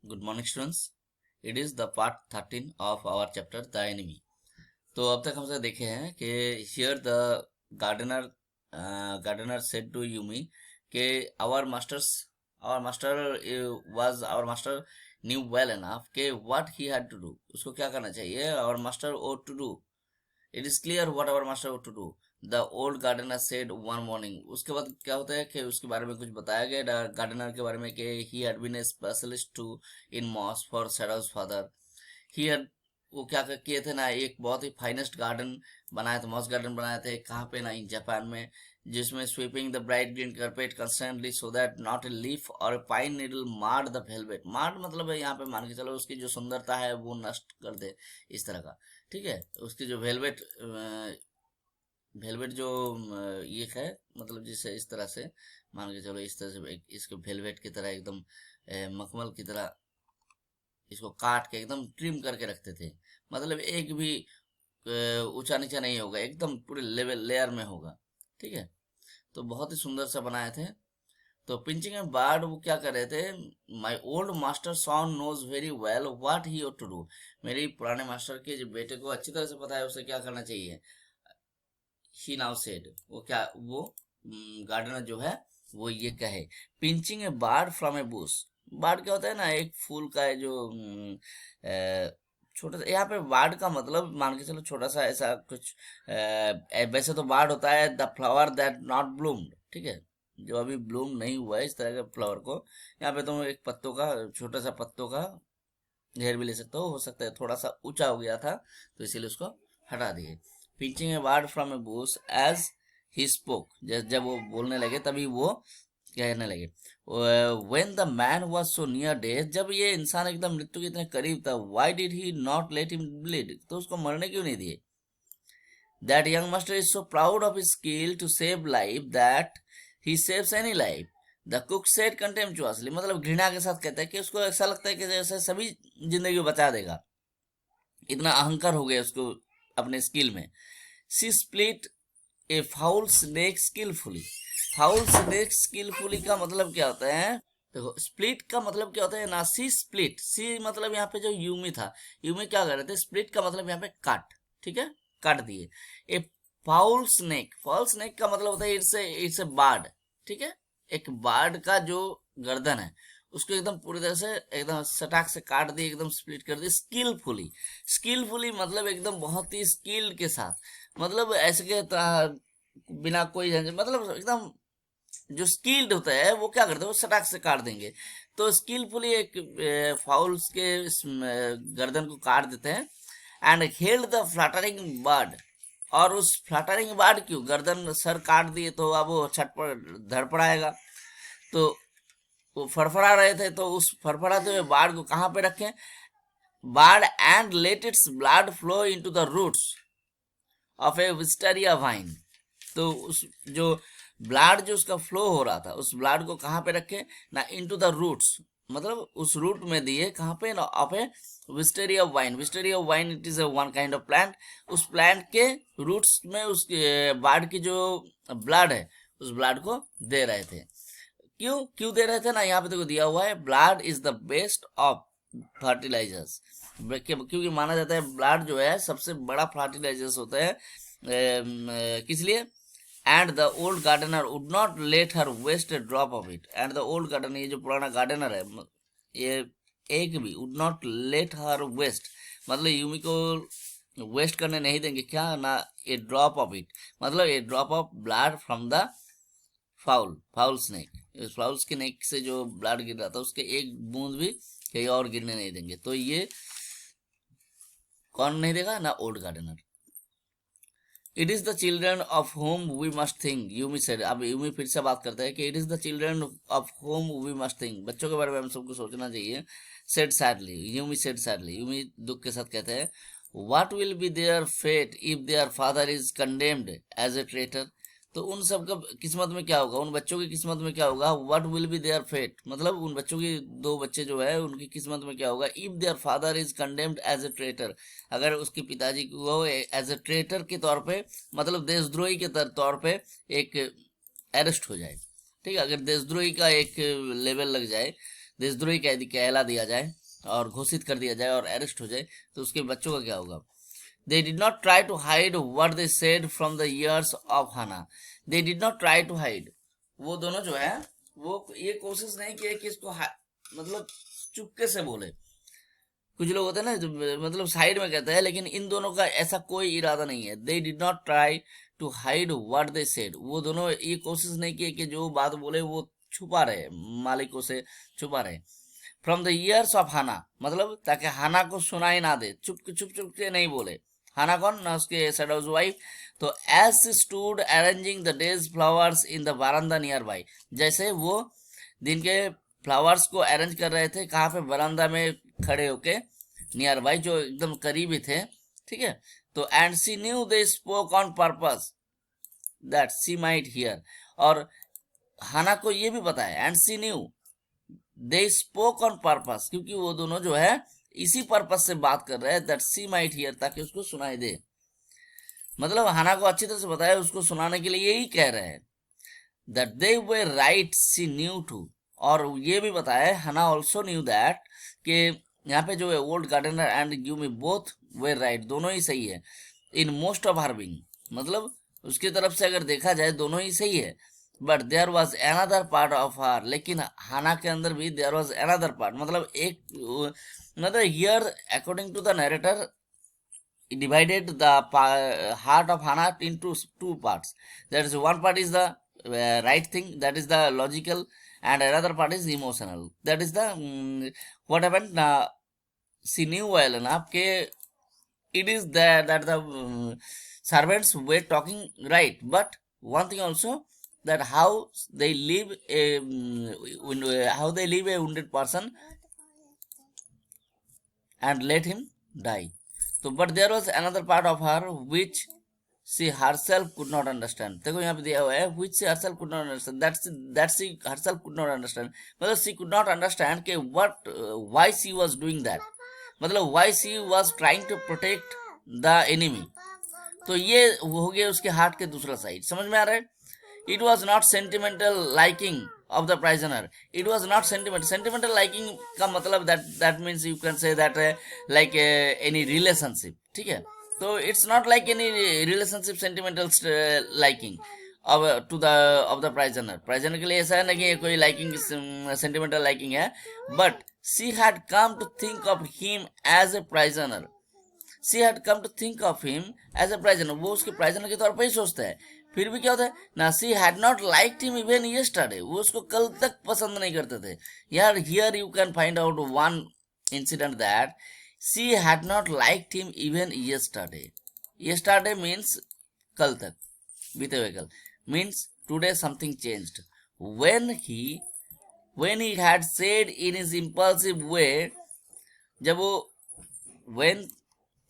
Good morning, students. It is the part 13 of our chapter The Enemy. तो अब तक हमसे देखे हैं कि here the gardener gardener said to Yumi कि our master knew well enough कि what he had to do, उसको क्या करना चाहिए. Our master ought to do. It is clear what our master ought to do. The old gardener said one morning. उसके बाद क्या होता है कि उसके बारे में कुछ बताया गया गार्डनर के बारे में कि he had been a specialist to in moss for Shadow's father. He had वो क्या किए थे ना, एक बहुत ही फाइनेस्ट गार्डन बनाए थे, मॉस गार्डन बनाए थे. कहाँ पे ना, इन जापान में, जिसमें sweeping the bright green carpet constantly so that not a leaf और pine needle MARD the velvet. मार्ड मतलब है यहाँ पे मान के चलो उसकी जो सुंदरता है वो नष्ट कर दे, इस तरह का. ठीक है, उसकी जो वेलवेट वेलवेट जो ये है, मतलब जिसे इस तरह से मान के चलो, इस तरह से इसको वेलवेट की तरह एकदम मखमल की तरह इसको काट के एकदम ट्रिम करके रखते थे. मतलब एक भी ऊंचा नीचा नहीं होगा, एकदम पूरे लेवल लेयर में होगा. ठीक है, तो बहुत ही सुंदर सा बनाए थे. तो पिंचिंग एंड बार्ड वो क्या कर रहे थे, my old master son knows very well what he ought to do. मेरे पुराने मास्टर के जो बेटे को अच्छी तरह से पता है उसे क्या करना चाहिए. ही नाउ सेड, वो क्या, वो गार्डनर जो है वो ये कहे, pinching a bird from a bush. Bird क्या होता है ना, एक फूल का है जो छोटा सा. यहाँ पे बार्ड का मतलब मान के चलो छोटा सा ऐसा कुछ. वैसे तो बार्ड होता है the flower that not bloomed. ठीक है, जो अभी ब्लूम नहीं हुआ है, इस तरह के फ्लावर को. यहाँ पे तुम एक पत्तों का, छोटा सा पत्तों का घेर भी ले सकते हो सकता है थोड़ा सा ऊंचा हो गया था तो इसीलिए उसको हटा दिए. Pinching a bird from a bush as he spoke, जब वो बोलने लगे तभी वो कहने लगे. When the man was so near death, जब ये इंसान एकदम मृत्यु के इतने करीब था, why did he not let him bleed, तो उसको मरने क्यों नहीं दिए. That young master is so proud of his skill to save life that he saves any life. The cook said कंटेम्पचुअसली, मतलब घृणा के साथ कहता है कि उसको ऐसा लगता है कि जैसे सभी जिंदगी को बचा देगा, इतना अहंकार हो गया उसको अपने स्किल में. She split a fowl snake skilfully. Fowl snake skilfully का मतलब क्या होता है, देखो स्प्लिट का मतलब क्या होता है ना, सी स्प्लिट, सी मतलब यहाँ पे जो यूमी था, यूमी क्या कर रहे थे, स्प्लिट का मतलब यहाँ पे काट. ठीक है, काट दिए. ए फाउल स्नेक, फाउल स्नेक का मतलब होता है इट्स ए बार्ड. ठीक है, एक बार्ड का जो गर्दन है उसको एकदम पूरी तरह से एकदम सटाक से काट दी, एकदम स्प्लिट कर दी. स्किलफुली, स्किलफुली मतलब एकदम बहुत ही स्किल के साथ, मतलब ऐसे के बिना कोई मतलब एकदम जो स्किल्ड होता है वो क्या करते हैं, वो सटाक से काट देंगे. तो स्किलफुली एक फाउल्स के गर्दन को काट देते हैं. And held the fluttering bird, और उस फ्लटरिंग बर्ड क्यों, गर्दन सर काट दिए तो अब वो छटपट धड़पड़ाएगा, तो वो फड़फड़ा रहे थे, तो उस फड़फड़ाते हुए बार्ड को कहाँ पे रखें, bird and let its blood flow into the roots of a wisteria vine. तो उस जो ब्लड जो उसका फ्लो हो रहा था, उस ब्लड को कहाँ पे रखे ना, इनटू द रूट्स, मतलब उस रूट में दिए, कहाँ पे ना, of a wisteria wine. Wisteria wine it is one kind of plant. उस प्लांट के रूट्स में उस बर्ड की जो ब्लड है उस ब्लड को दे रहे थे. क्यों क्यों दे रहे थे ना, यहाँ पे देखो दिया हुआ है, blood is the best of fertilizers. क्योंकि माना जाता है ब्लड जो है सबसे बड़ा फर्टिलाइजर्स होता है. किस लिए, and the old gardener would not let her waste a drop of it. And the old gardener, ये जो पुराना गार्डनर है, ये एक भी would not let her waste, मतलब यूमी को वेस्ट करने नहीं देंगे क्या ना, ए ड्रॉप ऑफ इट, मतलब a drop of blood from the fowl snake. इस फाउल के नेक से जो ब्लड गिर रहा था उसके एक बूंद भी कहीं और गिरने नहीं देंगे. तो ये कौन नहीं देगा ना, old gardener. It is the children of whom we must think, Yumi said. अब यूमी फिर से बात करता है कि it is the children of whom we must think, बच्चों के बारे में हम सबको सोचना चाहिए. Said sadly, Yumi said sadly, Yumi दुख के साथ कहते हैं, what will be their fate if their father is condemned as a traitor. तो उन सब का किस्मत में क्या होगा, उन बच्चों की किस्मत में क्या होगा, what will be their fate, मतलब उन बच्चों की, दो बच्चे जो है उनकी किस्मत में क्या होगा, if their father is condemned as a traitor, अगर उसके पिताजी को एज ए ट्रेटर के तौर पे, मतलब देशद्रोही के तौर पे एक अरेस्ट हो जाए. ठीक है, अगर देशद्रोही का एक लेवल लग जाए देशद्रोही कहला दिया जाए और घोषित कर दिया जाए और अरेस्ट हो जाए, तो उसके बच्चों का क्या होगा? They did not try to hide what they said from the ears of Hannah. They did not try to hide. वो दोनों जो है वो ये कोशिश नहीं किए कि इसको मतलब चुपके से बोले। कुछ लोग होते हैं ना जो मतलब साइड में कहते हैं, लेकिन इन दोनों का ऐसा कोई इरादा नहीं है। They did not try to hide what they said. वो दोनों ये कोशिश नहीं किए कि जो बात बोले वो छुपा रहे, मालिकों से छुपा रहे। फ्रॉम द ईयर्स ऑफ हाना, मतलब ताकि हाना को सुनाई ना दे, चुप चुप के नहीं बोले। हाना कौन ना, उसके सैडोज वाइफ। तो as she stood arranging the days flowers in the veranda nearby, जैसे वो दिन के फ्लावर्स को अरेंज कर रहे थे, कहाँ पे? बरामदा में खड़े होके, नियर बाई जो एकदम करीबी थे, ठीक है। तो and she knew they spoke on purpose that she might here, और हाना को ये भी पता है, and she knew they spoke on purpose, क्योंकि वो दोनों जो है इसी पर्पस से बात कर रहे हैं, दैट शी माइट हियर, ताकि उसको सुनाई दे। मतलब हाना को अच्छी तरह से बताया, उसको सुनाने के लिए यही कह रहे हैं। That they were right she knew too, और ये भी बताया हाना ऑल्सो न्यू दैट कि यहाँ पे जो है old gardener and Yumi both were right, दोनों ही सही है। In most of her being, मतलब उसकी तरफ से अगर देखा जाए दोनों ही सही है। But there was another part of her, लेकिन हाना के अंदर भी देयर वॉज अनदर पार्ट, मतलब एक मतलब here according to the narrator divided the heart of Hannah into two parts. That is, one part is the right thing, that is the logical, and another part is emotional. That is the what happened. She knew well enough that it is that the servants were talking right, but one thing also, that how they leave a how they leave a wounded person and let him die. So, but there was another part of her which she herself could not understand. देखो यहाँ पे दिया हुआ है which she herself could not understand. That she herself could not understand. मतलब she could not understand कि what why she was doing that. मतलब why she was trying to protect the enemy. तो ये हो गया उसके हार्ट के दूसरा साइड, समझ में आ रहा है? It was not sentimental liking of the prisoner. It was not sentimental liking का मतलब that means you can say that like any relationship, ठीक है। तो it's not like any relationship sentimental liking of to the of the prisoner के लिए ऐसा है ना कि कोई liking sentimental liking है, but she had come to think of him as a prisoner. She had come to think of him as a prisoner. वो उसके prisoner के तौर पर ही सोचता है। फिर भी क्या होता है ना, she had not liked him even yesterday, वो उसको कल तक पसंद नहीं करते थे यार। Here you can find out one incident that she had not liked him even yesterday. Yesterday means कल तक, बीते हुए कल, means today something changed when he had said in his impulsive way, जब वो when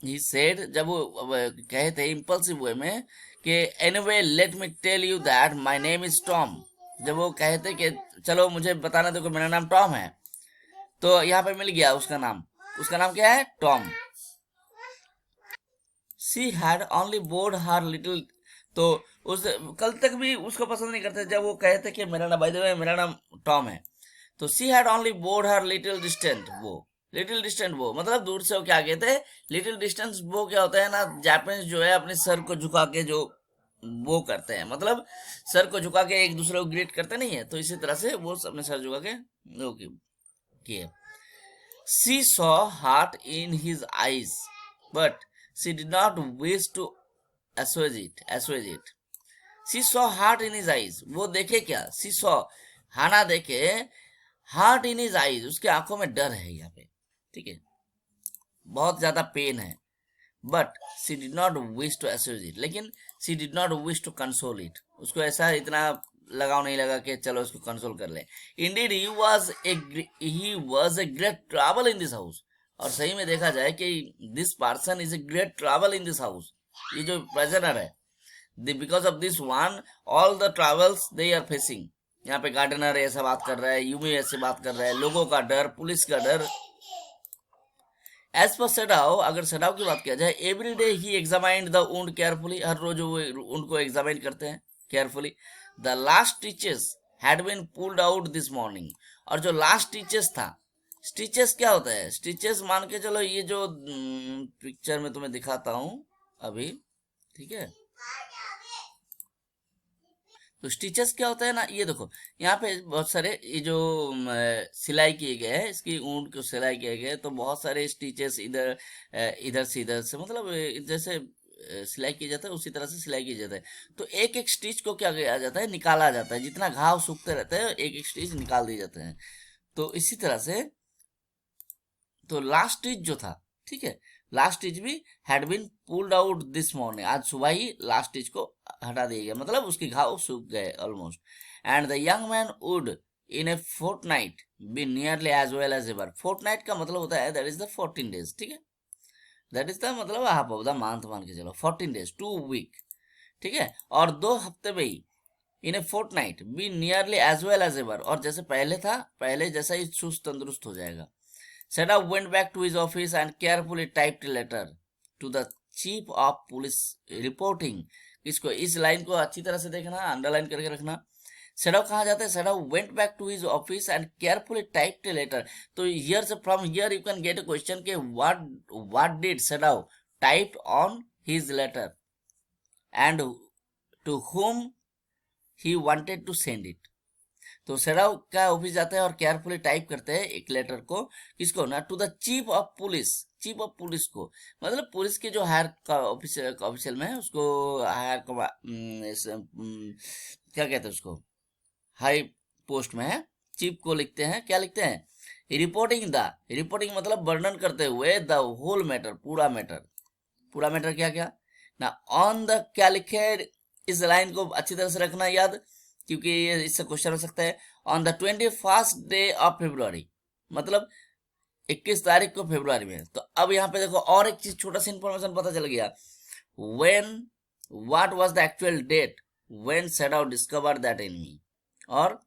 he said, जब वो कहे थे impulsive way में कि anyway let me tell you that my name is Tom, जब वो कहे थे कि चलो मुझे बताना दो कि मेरा नाम टॉम है, तो यहाँ पे मिल गया उसका नाम क्या है? Tom. she had only bored her little, तो उस कल तक भी उसको पसंद नहीं करते जब वो कहे थे कि मेरा नाम, बाय द वे मेरा नाम टॉम है। तो she had only bored her little distant, वो लिटिल डिस्टेंट वो मतलब दूर से वो क्या कहते हैं, लिटिल डिस्टेंस वो क्या होता है ना, जापानीज जो है अपने सर को झुका के जो वो करते हैं, मतलब सर को झुका के एक दूसरे को ग्रीट करते नहीं है, तो इसी तरह से वो अपने सर झुका के वो किए। She saw heart in his eyes but she did not wish to assuage it. She saw heart in his eyes, वो देखे क्या? शी सॉ, हाना देखे हार्ट इन हिज आईज, उसके आंखों में डर है यहाँ पे, ठीक है, बहुत ज्यादा पेन है। But she did not wish to assuage it, लेकिन she did not wish to console it, उसको ऐसा इतना लगाव नहीं लगा कि चलो उसको कंसोल कर ले। Indeed he was a great trouble in this house, और सही में देखा जाए कि this person is a great trouble in this house, ये जो प्रिजनर है, because of this one all the troubles they are facing. यहाँ पे गार्डनर ऐसा बात कर रहा है, यूमी ऐसे बात कर रहा है, लोगों का डर, पुलिस का डर। एज पर सेडाव, अगर सेडाव की बात किया जाए, every day he examined the wound carefully, हर रोज वो वुंड को एग्जामाइन करते हैं carefully. The last stitches had been pulled out this morning, और जो लास्ट स्टिचेस था, स्टिचेस क्या होता है, स्टिचेस मान के चलो ये जो पिक्चर में तुम्हें दिखाता हूँ अभी, ठीक है। तो स्टिचेस क्या होता है ना, ये देखो यहाँ पे बहुत सारे ये जो सिलाई किए गए हैं, इसकी ऊन को सिलाई किए गए, तो बहुत सारे स्टिचेस इधर से मतलब जैसे सिलाई की जाता है उसी तरह से सिलाई की जाता है। तो एक एक स्टिच को क्या किया जाता है, निकाला जाता है, जितना घाव सूखते रहते हैं एक एक स्टिच निकाल दिए जाते हैं। तो इसी तरह से तो लास्ट स्टिच जो था, ठीक है, लास्ट स्टिच भी had been pulled out this morning, आज सुबह ही लास्ट स्टिच को हटा दिया गया, मतलब उसके घाव सूख गए almost. And the young man would in a fortnight be nearly as well as ever. Fortnight का मतलब होता है दैट इज द 14 डेज, ठीक है, दैट इज द मतलब हाफ ऑफ द मंथ मान के चलो, 14 डेज 2 वीक, ठीक है। और 2 हफ्ते में ही in a fortnight be nearly as well as ever, और जैसे पहले था पहले जैसा ही चुस्त तंदुरुस्त हो जाएगा। Sadaf went back to his office and carefully typed a letter to the chief of police reporting। इसको इस लाइन को अच्छी तरह से देखना, अंडरलाइन करके रखना। सैडव कहाँ जाता है, Sadao went back to his office and carefully typed a letter. तो हियर से from here you can get a question के what did Sadao typed on his letter and to whom he wanted to send it। तो सैडव का office जाते हैं और carefully type करते हैं एक लेटर को, किसको ना, to the chief of police, chief of police को, मतलब पुलिस के जो हायर ऑफिशियल में है उसको हायर क्या कहते हैं उसको, हाई पोस्ट में है, चीफ को लिखते हैं, क्या लिखते हैं, रिपोर्टिंग मतलब वर्णन करते हुए द होल मैटर, पूरा मैटर, पूरा मैटर क्या क्या ना, ऑन द क्या लिखे है, इस लाइन को अच्छी तरह से रखना याद, क्योंकि ये इससे क्वेश्चन हो सकता है। On the 21st day of February, मतलब 21 तारीख को फेब्रुआरी में। तो अब यहाँ पे देखो और एक चीज, छोटा सा इंफॉर्मेशन पता चल गया, when what was the actual date when Sadao discover that enemy और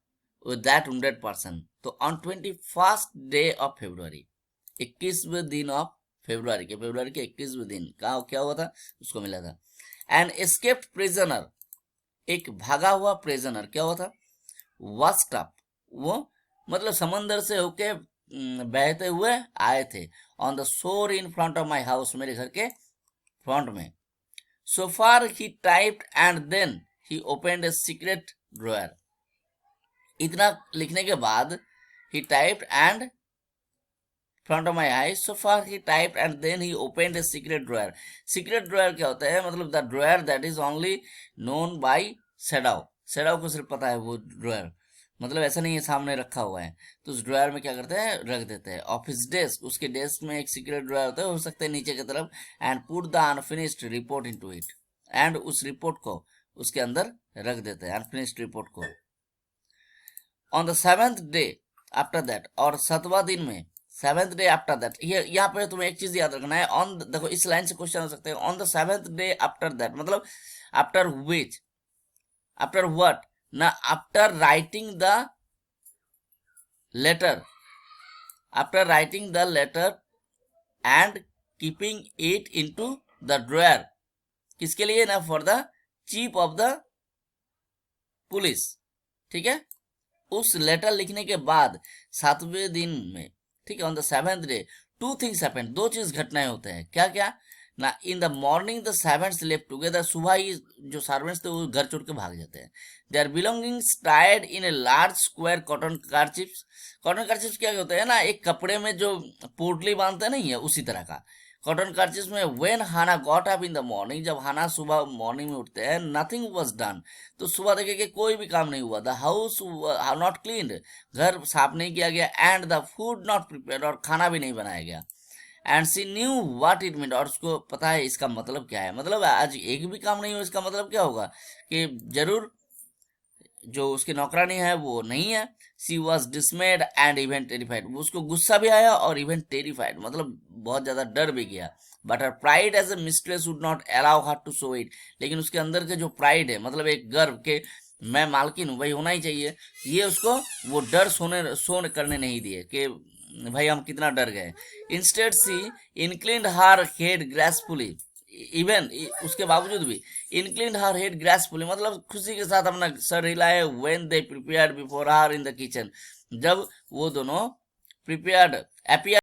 दैट वुंडेड पर्सन। तो on 21st day of February, 21वें दिन ऑफ फेब्रुआरी के 21वें दिन का क्या हुआ था, उसको मिला था। एन एस्केप्ड प्रिजनर, एक भागा हुआ प्रिजनर क्या हुआ था, वास्ड अप, वो मतलब समंदर से होके बहते हुए आए थे, on the shore in front of my house, मेरे घर के फ्रंट में। So far he typed and then he opened a secret drawer. इतना लिखने के बाद ही typed and front of my eyes, so far he typed and then he opened a secret drawer. Secret drawer क्या होता है, मतलब the drawer that is only known by Sadao, Sadao को सिर्फ पता है वो ड्रॉयर, मतलब ऐसा नहीं है सामने रखा हुआ है। तो उस ड्रॉयर में क्या करते हैं, रख देते हैं। ऑफिस डेस्क, उसके डेस्क में एक सीक्रेट ड्रॉयर होता है, हो सकता है नीचे की तरफ, and put the unfinished report into it, and उस रिपोर्ट को उसके अंदर रख देते हैं, अनफिनिश्ड रिपोर्ट को। On the 7th day after that, और 7वां दिन में, 7th डे आफ्टर दैट, ये यहाँ पे तुम्हें एक चीज याद रखना है, ऑन देखो इस लाइन से क्वेश्चन हो सकते हैं, on the 7th day after that मतलब आफ्टर विच, आफ्टर व्हाट ना, after writing the letter, after writing the letter and keeping it into the drawer, किसके लिए ना, for the chief of the police, ठीक है। उस लेटर लिखने के बाद 7वें दिन में, ठीक है, on the 7th day 2 things happened, 2 चीज घटनाएं होते हैं, क्या क्या ना, इन the morning the servants left together, सुबह ही जो सर्वेंट्स थे वो घर छोड़ के भाग जाते हैं। They are belongings tied in a large square cotton kerchiefs, cotton kerchiefs क्या होता है ना, एक कपड़े में जो पोटली बांधते नहीं है उसी तरह का कॉटन कारचिप्स में। When Hannah got up in the morning, जब हाना सुबह मॉर्निंग में उठते हैं, नथिंग वाज डन, तो सुबह देखे कि कोई भी काम नहीं हुआ। द हाउस नॉट क्लीन्ड, घर साफ नहीं किया गया, and the food not prepared, और खाना भी नहीं बनाया गया। And she knew what it mean, और उसको पता है इसका मतलब क्या है, मतलब आज एक भी काम नहीं हुआ, इसका मतलब क्या होगा कि जरूर जो उसकी नौकरानी है वो नहीं है। She was dismayed and even terrified, उसको गुस्सा भी आया और इवन टेरिफाइड मतलब बहुत ज्यादा डर भी गया। But her pride as a mistress would not allow her to show it, लेकिन उसके अंदर के जो प्राइड है, मतलब एक गर्व के मैं मालकिन हूँ, भाई होना ही चाहिए, ये उसको वो डर सोने करने नहीं दिए कि भाई हम कितना डर गए। इंस्टेड सी इंक्लिन्ड हर हेड ग्रेसफुली, इवन उसके बावजूद भी इंक्लिन्ड हर हेड ग्रेसफुली मतलब खुशी के साथ अपना सर हिलाए। When they prepared before her in the kitchen, जब वो दोनों प्रिपेयर्ड, अपियर